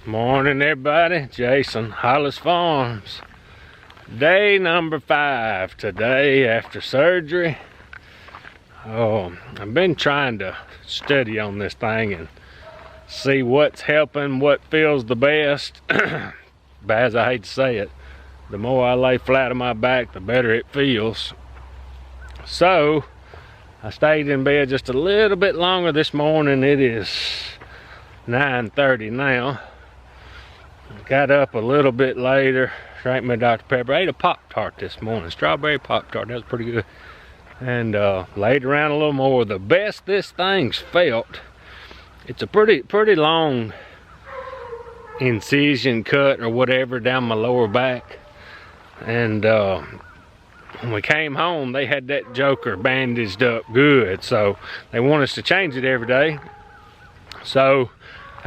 Morning everybody, Jason, Hollis Farms. Day number 5 today after surgery. I've been trying to study on this thing and see what's helping, what feels the best. Bad as I hate to say it, the more I lay flat on my back, the better it feels. So I stayed in bed just a little bit longer this morning. It is 9:30 now. Got up a little bit later, drank my Dr. Pepper, ate a Pop-Tart this morning, strawberry Pop-Tart, that was pretty good. And laid around a little more. The best this thing's felt, it's a pretty long incision cut or whatever down my lower back. And when we came home, they had that joker bandaged up good, so they want us to change it every day. So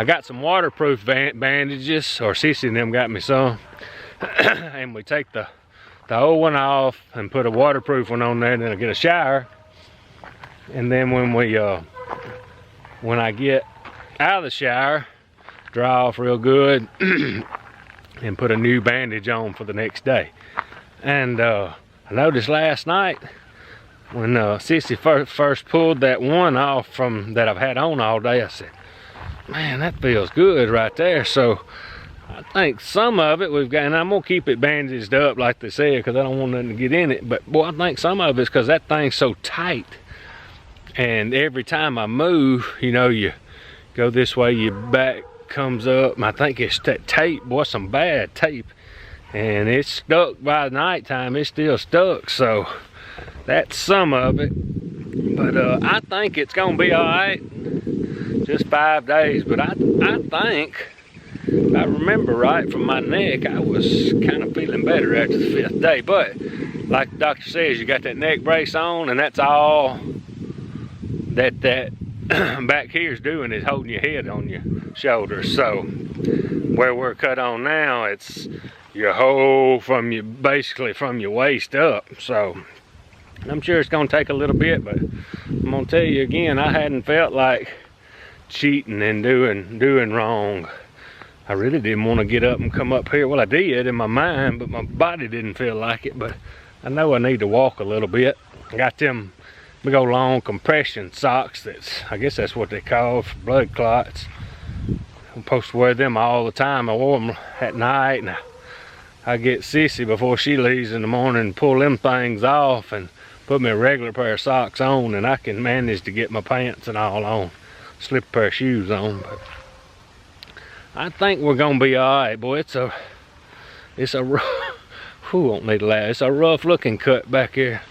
I got some waterproof bandages, or Sissy and them got me some. And we take the old one off and put a waterproof one on there, and then I get a shower. And then when I get out of the shower, dry off real good and put a new bandage on for the next day. And I noticed last night when Sissy first pulled that one off from that I've had on all day, I said, man, that feels good right there. So I think some of it we've got, and I'm gonna keep it bandaged up like they said because I don't want nothing to get in it, but boy, I think some of it's because that thing's so tight, and every time I move, you know, you go this way, your back comes up, and I think it's that tape, boy, some bad tape, and it's stuck. By nighttime it's still stuck, so that's some of it. But I think it's gonna be all right. Just 5 days, but I think, if I remember right from my neck, I was kind of feeling better after the 5th day. But like the doctor says, you got that neck brace on, and that's all that back here is doing, is holding your head on your shoulders. So where we're cut on now, it's your whole basically from your waist up. So I'm sure it's gonna take a little bit, but I'm gonna tell you again, I hadn't felt like cheating and doing wrong. I really didn't want to get up and come up here. Well, I did in my mind, but my body didn't feel like it. But I know I need to walk a little bit. I got them big old long compression socks, I guess that's what they call for blood clots. I'm supposed to wear them all the time. I wore them at night, and I get Sissy before she leaves in the morning and pull them things off and put me a regular pair of socks on, and I can manage to get my pants and all on. Slip a pair of shoes on. But I think we're gonna be all right, boy. It's a rough, who won't need to laugh. It's a rough looking cut back here.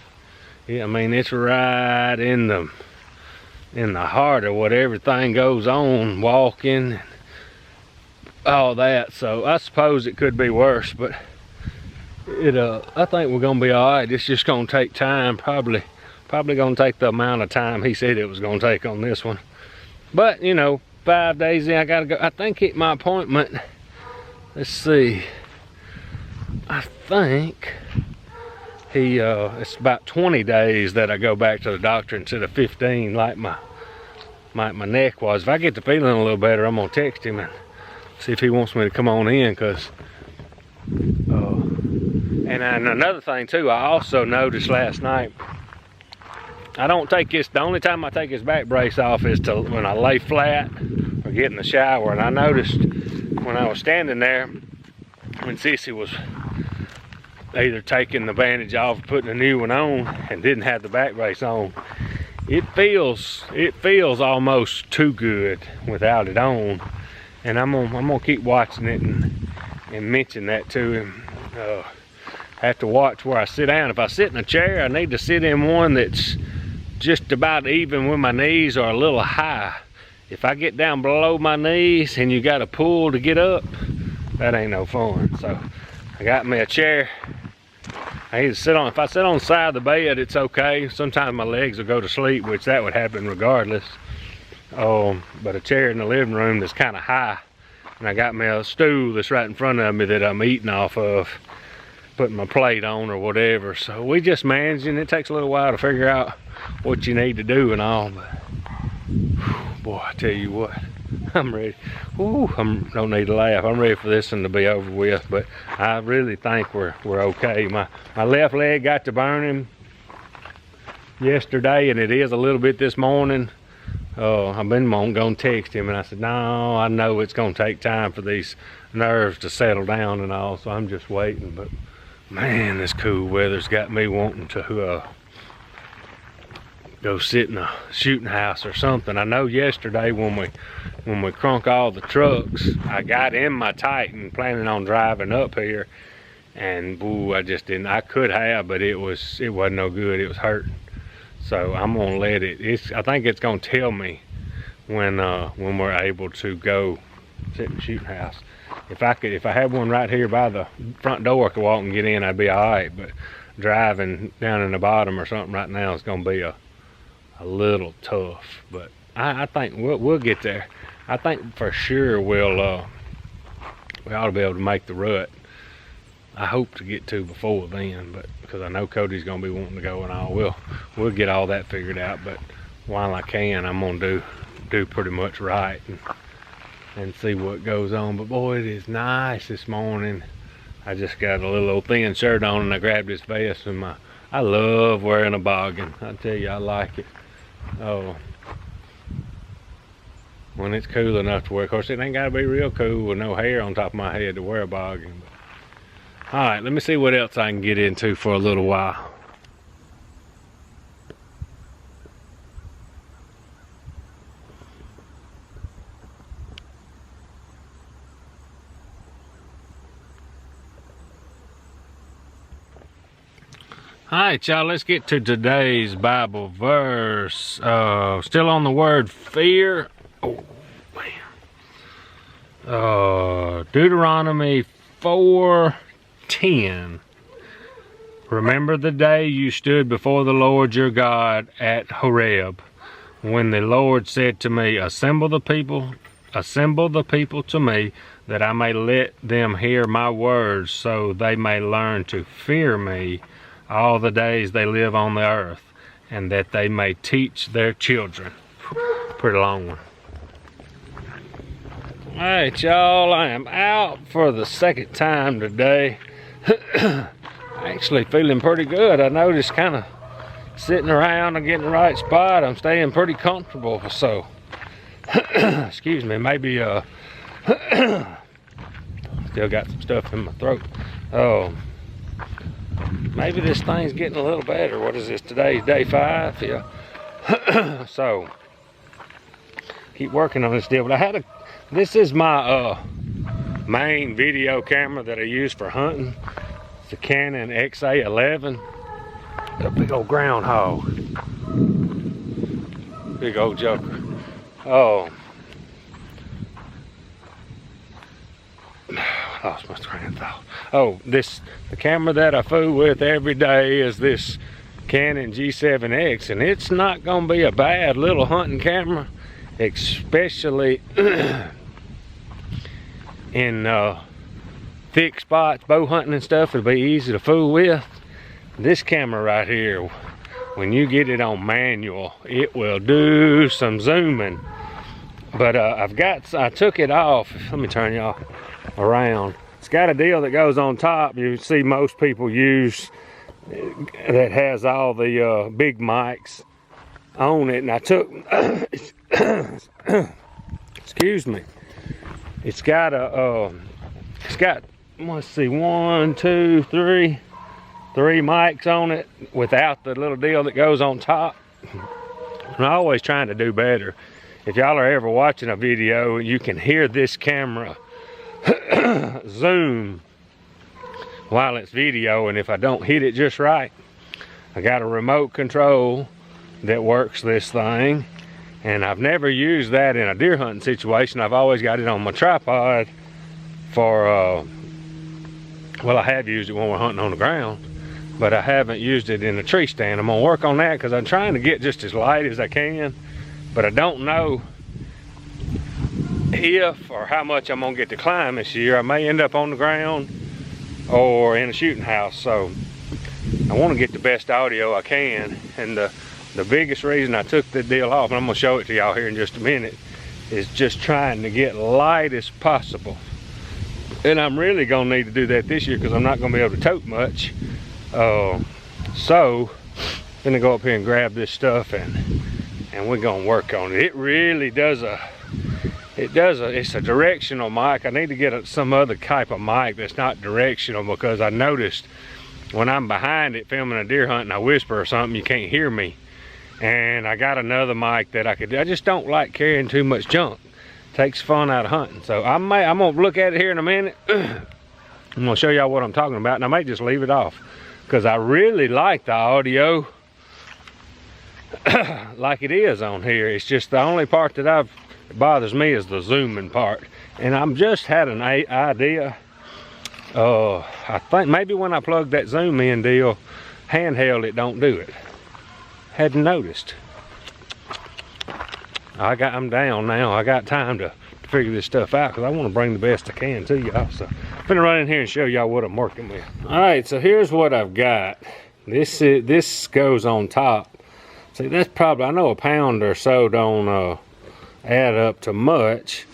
Yeah, I mean, it's right in the heart of what everything goes on, walking and all that. So I suppose it could be worse, but I think we're gonna be all right. It's just gonna take time, probably gonna take the amount of time he said it was gonna take on this one. But you know, 5 days in, I gotta go. I think my appointment, let's see, I think it's about 20 days that I go back to the doctor instead of 15 like my neck was. If I get to feeling a little better, I'm gonna text him and see if he wants me to come on in, because and another thing too, I also noticed last night, I don't take this, the only time I take his back brace off is when I lay flat or get in the shower. And I noticed when I was standing there, when Sissy was either taking the bandage off or putting a new one on and didn't have the back brace on, it feels almost too good without it on. And I'm gonna keep watching it and mention that to him. I have to watch where I sit down. If I sit in a chair, I need to sit in one that's just about even with my knees or a little high. If I get down below my knees and you got to pull to get up, that ain't no fun. So I got me a chair. I need to sit on. If I sit on the side of the bed, it's okay. Sometimes my legs will go to sleep, which that would happen regardless. But a chair in the living room that's kind of high, and I got me a stool that's right in front of me that I'm eating off of, putting my plate on or whatever. So we just managing. It takes a little while to figure out what you need to do and all, but boy, I tell you what, I'm ready. Ooh, don't need to laugh. I'm ready for this one to be over with, but I really think we're okay. My left leg got to burning yesterday, and it is a little bit this morning. I've been gonna text him, and I said, no, I know it's gonna take time for these nerves to settle down and all, so I'm just waiting. But man, this cool weather's got me wanting to go sit in a shooting house or something. I know yesterday when we crunk all the trucks, I got in my Titan planning on driving up here, and boo, I just didn't. I could have, but it wasn't no good. It was hurting. So I'm gonna let it. I think it's gonna tell me when we're able to go sit in the shooting house. If I had one right here by the front door, I could walk and get in, I'd be all right. But driving down in the bottom or something right now is gonna be a little tough. But I think we'll get there. I think for sure we ought to be able to make the rut. I hope to get to before then, but because I know Cody's gonna be wanting to go and all, we'll get all that figured out. But while I can, I'm gonna do pretty much right and see what goes on. But boy, it is nice this morning. I just got a little old thin shirt on, and I grabbed this vest, and I love wearing a boggin. I tell you, I like it. Oh, when it's cool enough to wear. Of course, it ain't gotta be real cool with no hair on top of my head to wear a boggin. All right, let me see what else I can get into for a little while. All right, y'all, let's get to today's Bible verse. Still on the word fear. Oh, man. Deuteronomy 4:10. Remember the day you stood before the Lord your God at Horeb, when the Lord said to me, assemble the people to me, that I may let them hear my words, so they may learn to fear me all the days they live on the earth, and that they may teach their children. Pretty long one. All right, y'all, I am out for the second time today. Actually feeling pretty good. I noticed kind of sitting around and getting the right spot, I'm staying pretty comfortable. So excuse me, maybe still got some stuff in my throat. Maybe this thing's getting a little better. What is this, today's day 5? Yeah. So keep working on this deal. But this is my main video camera that I use for hunting. It's a Canon XA11. A big old groundhog. Big old joker. Oh. Lost my train of thought. Oh, the camera that I fool with every day is this Canon G7X, and it's not gonna be a bad little hunting camera, especially in thick spots, bow hunting and stuff. It'll be easy to fool with. This camera right here, when you get it on manual, it will do some zooming. But I took it off. Let me turn y'all around. It's got a deal that goes on top. You see most people use that has all the big mics on it, and I took excuse me, it's got let's see, 1, 2, 3 mics on it without the little deal that goes on top. I'm always trying to do better. If y'all are ever watching a video, you can hear this camera zoom while it's video, and if I don't hit it just right, I got a remote control that works this thing, and I've never used that in a deer hunting situation. I've always got it on my tripod for well, I have used it when we're hunting on the ground, but I haven't used it in a tree stand. I'm gonna work on that because I'm trying to get just as light as I can, but I don't know if or how much I'm gonna get to climb this year. I may end up on the ground or in a shooting house, so I want to get the best audio I can. And the biggest reason I took the deal off, and I'm gonna show it to y'all here in just a minute, is just trying to get light as possible. And I'm really gonna need to do that this year because I'm not gonna be able to tote much. So I'm gonna go up here and grab this stuff and we're gonna work on it. It really does it's a directional mic. I need to get some other type of mic that's not directional, because I noticed when I'm behind it filming a deer hunt and I whisper or something, you can't hear me. And I got another mic that I just don't like carrying too much junk. Takes fun out of hunting. So I'm gonna look at it here in a minute. I'm gonna show y'all what I'm talking about, and I may just leave it off because I really like the audio like it is on here. It's just the only part that bothers me is the zooming part. And I'm just had an idea. I think maybe when I plug that zoom in deal handheld, it don't do it. Hadn't noticed. I'm down now. I got time to figure this stuff out because I want to bring the best I can to y'all. So I'm gonna run in here and show y'all what I'm working with. All right, so here's what I've got. This goes on top. See, that's probably, I know a pound or so don't add up to much,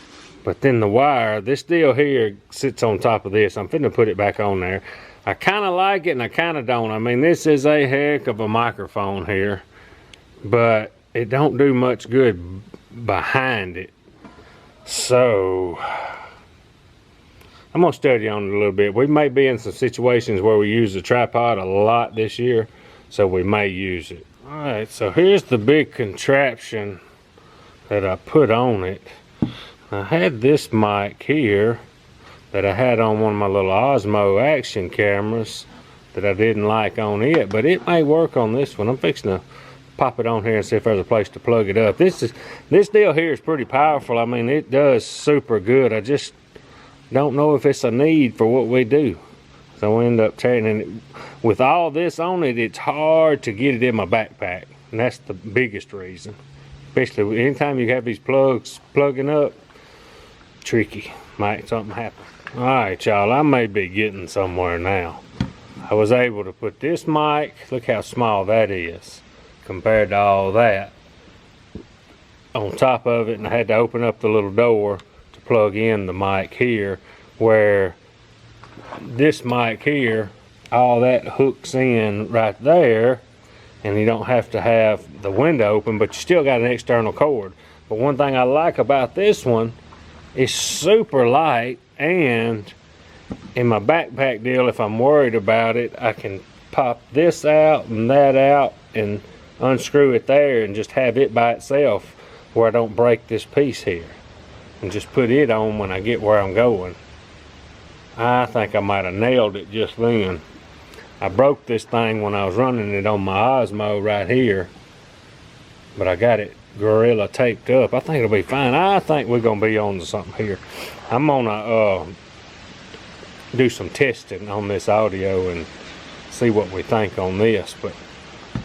but then the wire, this deal here sits on top of this. I'm finna put it back on there. I kind of like it and I kind of don't. I mean, this is a heck of a microphone here, but it don't do much good behind it. So I'm gonna study on it a little bit. We may be in some situations where we use the tripod a lot this year, so we may use it. All right, so here's the big contraption that I put on it. I had this mic here that I had on one of my little Osmo action cameras that I didn't like on it, but it may work on this one. I'm fixing to pop it on here and see if there's a place to plug it up. This deal here is pretty powerful. I mean, it does super good. I just don't know if it's a need for what we do. So we end up tearing it. With all this on it, it's hard to get it in my backpack, and that's the biggest reason. Especially anytime you have these plugs plugging up, tricky. Might something happen. All right, y'all, I may be getting somewhere now. I was able to put this mic, look how small that is compared to all that, on top of it, and I had to open up the little door to plug in the mic here, where this mic here, all that hooks in right there, and you don't have to have the window open, but you still got an external cord. But one thing I like about this one, it's super light, and in my backpack deal, if I'm worried about it, I can pop this out and that out and unscrew it there and just have it by itself where I don't break this piece here, and just put it on when I get where I'm going. I think I might have nailed it just then. I broke this thing when I was running it on my Osmo right here, but I got it Gorilla taped up. I think it'll be fine. I think we're gonna be on to something here. I'm gonna do some testing on this audio and see what we think on this, but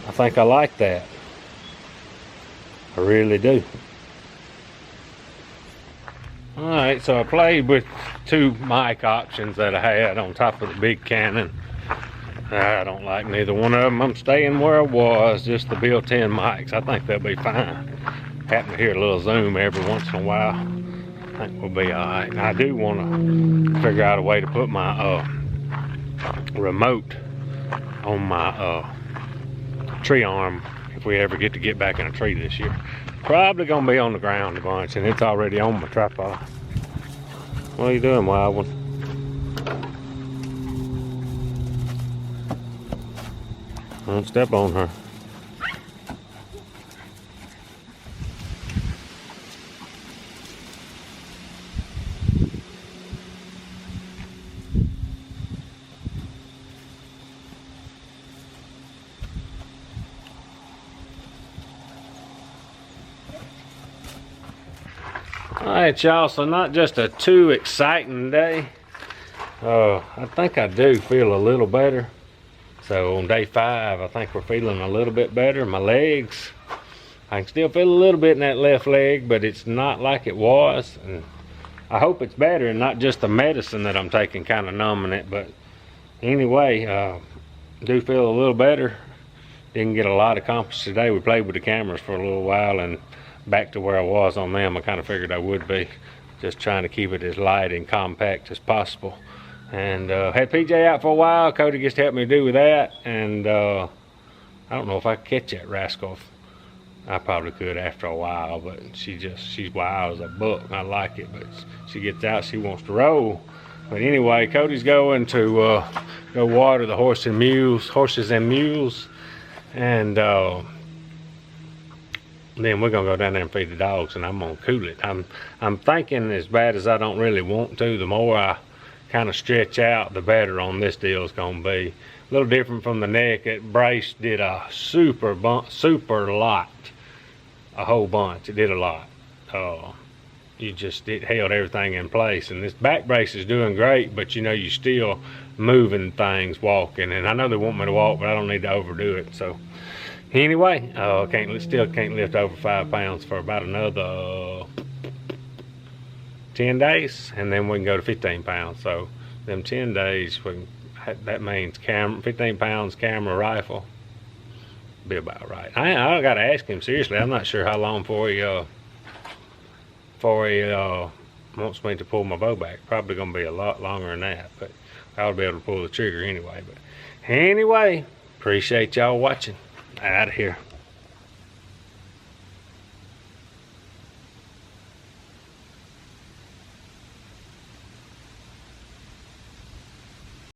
I think I like that. I really do. Alright, so I played with two mic options that I had on top of the big Canon. I don't like neither one of them. I'm staying where I was, just the built-in mics. I think they'll be fine. Happen to hear a little zoom every once in a while. I think we'll be alright. I do want to figure out a way to put my remote on my tree arm if we ever get back in a tree this year. Probably gonna be on the ground a bunch, and it's already on my tripod. What are you doing, wild one? Don't step on her. Alright, y'all, so not just a too exciting day. I think I do feel a little better. So on day 5, I think we're feeling a little bit better. My legs, I can still feel a little bit in that left leg, but it's not like it was. And I hope it's better and not just the medicine that I'm taking kind of numbing it. But anyway, do feel a little better. Didn't get a lot accomplished today. We played with the cameras for a little while, and back to where I was on them. I kind of figured I would be, just trying to keep it as light and compact as possible. And had PJ out for a while. Cody gets to help me do with that, and I don't know if I could catch that rascal. I probably could after a while, but she's wild as a buck. I like it, but she gets out, she wants to roll. But anyway, Cody's going to go water the horses and mules, and then we're gonna go down there and feed the dogs, and I'm gonna cool it. I'm thinking, as bad as I don't really want to, the more I kind of stretch out, the better on this deal is gonna be. A little different from the neck. That brace did a super lot, a whole bunch. It did a lot. It held everything in place, and this back brace is doing great, but you know, you still moving things, walking, and I know they want me to walk, but I don't need to overdo it. So anyway, still can't lift over 5 pounds for about another 10 days, and then we can go to 15 pounds. So them 10 days, that means 15 pounds camera rifle, be about right. I gotta ask him seriously. I'm not sure how long before he wants me to pull my bow back. Probably gonna be a lot longer than that, but I ought to be able to pull the trigger anyway. But anyway, appreciate y'all watching. Out of here.